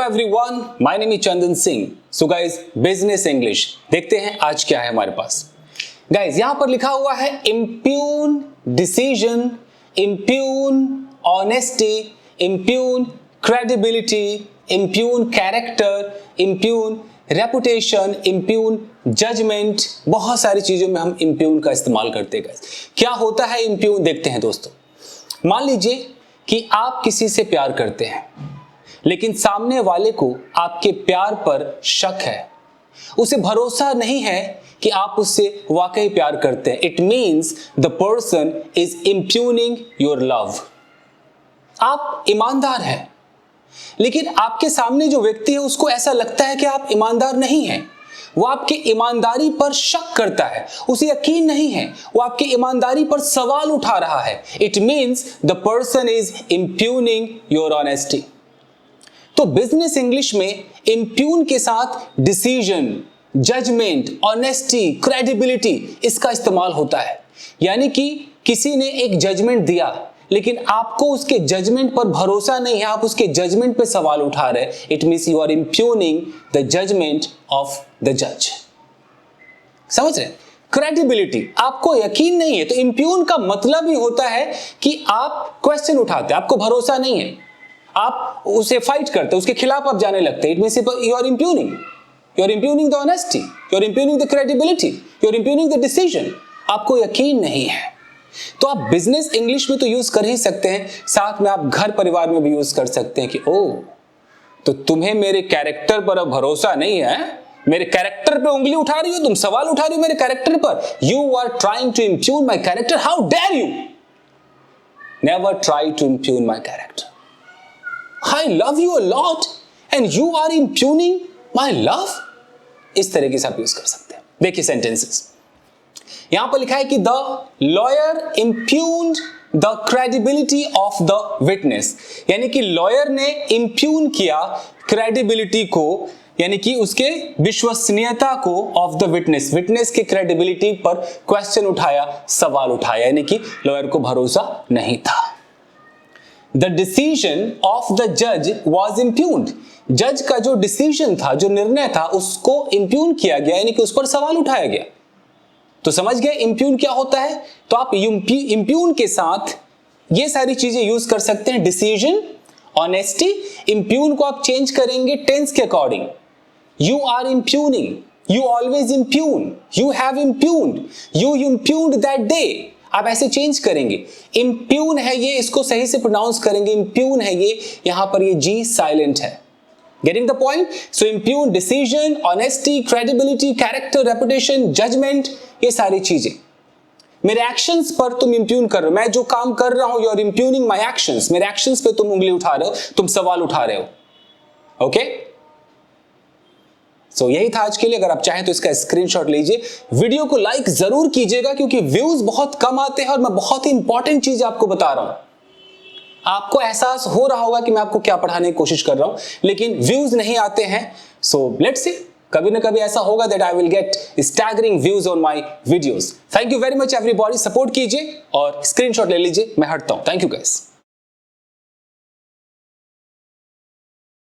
Hello everyone, my name is Chandan Singh. So guys, business English देखते हैं आज क्या है हमारे पास। गाइस, यहां पर लिखा हुआ है impugn decision, impugn honesty, impugn credibility, impugn character, impugn reputation, impugn judgement. बहुत सारी चीजों में हम इम्प्यून का इस्तेमाल करते हैं। गाइस, क्या होता है इम्प्यून देखते हैं दोस्तों। मान लीजिए कि आप किसी से प्यार करते हैं, लेकिन सामने वाले को आपके प्यार पर शक है, उसे भरोसा नहीं है कि आप उससे वाकई प्यार करते हैं। It means the person is impugning your love. आप ईमानदार हैं, लेकिन आपके सामने जो व्यक्ति है उसको ऐसा लगता है कि आप ईमानदार नहीं हैं। वो आपकी ईमानदारी पर शक करता है, उसे यकीन नहीं है, वो आपकी ईमानदारी पर सवाल उठा रहा है। It means the person is impugning your honesty. तो बिजनेस इंग्लिश में इम्प्यून के साथ डिसीजन, जजमेंट, ऑनेस्टी, क्रेडिबिलिटी इसका इस्तेमाल होता है। यानी कि किसी ने एक जजमेंट दिया, लेकिन आपको उसके जजमेंट पर भरोसा नहीं है, आप उसके जजमेंट पे सवाल उठा रहे हैं। It means you are impugning the judgement of the जज। समझ रहे हैं? क्रेडिबिलिटी, आपको यकीन नहीं है, तो इम्प्यून का मतलब ही होता है कि आप क्वेश्चन उठाते हैं, आपको भरोसा नहीं है, आप उसे फाइट करते, उसके खिलाफ आप जाने लगते हैं। It means you are impugning the honesty, you are impugning the credibility, you are impugning the decision. आपको यकीन नहीं है। तो आप बिजनेस इंग्लिश में तो यूज कर ही सकते हैं, साथ में आप घर परिवार में भी यूज कर सकते हैं कि ओ, तो तुम्हें मेरे कैरेक्टर पर अब भरोसा नहीं है, मेरे कैरेक्टर पे उंगली उठा रही हो, तुम सवाल उठा रही हो मेरे कैरेक्टर पर। You are trying to impugn my character, how dare you. Never try to impugn my character. I love you a lot and you are impugning my love। इस तरीके से आप यूज कर सकते हैं। देखिए सेंटेंसेस, यहां पर लिखा है कि the lawyer इम्प्यून्ड the credibility of the witness. यानी कि लॉयर ने इम्प्यून किया क्रेडिबिलिटी को, यानी कि उसके विश्वसनीयता को, ऑफ द विटनेस, विटनेस की क्रेडिबिलिटी पर क्वेश्चन उठाया, सवाल उठाया, यानी कि लॉयर को भरोसा नहीं था। The decision of the judge was impugned। जज का जो डिसीजन था, जो निर्णय था, उसको इम्प्यून किया गया, यानी कि उस पर सवाल उठाया गया। तो समझ गए इम्प्यून क्या होता है। तो आप इम्प्यून के साथ ये सारी चीजें यूज कर सकते हैं। Decision, honesty. इम्प्यून को आप चेंज करेंगे टेंस के according. You are impugning, you always impugn, you have impugned, you impugned that day. आप ऐसे चेंज करेंगे। इम्प्यून है ये, इसको सही से प्रोनाउंस करेंगे, इम्प्यून है ये, यहां पर ये जी साइलेंट है। Getting the point. So impugn, decision, honesty, credibility, character, reputation, judgement, ये सारी चीजें। मेरे एक्शंस पर तुम इम्प्यून कर रहे हो, मैं जो काम कर रहा हूं, यू आर इम्प्यूनिंग माई एक्शंस। मेरे एक्शंस पे तुम उंगली उठा रहे हो, तुम सवाल उठा रहे हो। ओके, यही था आज के लिए। अगर आप चाहें तो इसका स्क्रीनशॉट लीजिए, वीडियो को लाइक जरूर कीजिएगा, क्योंकि व्यूज बहुत कम आते हैं और मैं बहुत ही इंपॉर्टेंट चीज आपको बता रहा हूं। आपको एहसास हो रहा होगा कि मैं आपको क्या पढ़ाने की कोशिश कर रहा हूं, लेकिन व्यूज नहीं आते हैं। सो लेट्स सी, कभी ना कभी ऐसा होगा that I will get staggering views on my videos. Thank you very much everybody, support कीजिए और स्क्रीनशॉट ले लीजिए। मैं हटता हूं। Thank you guys.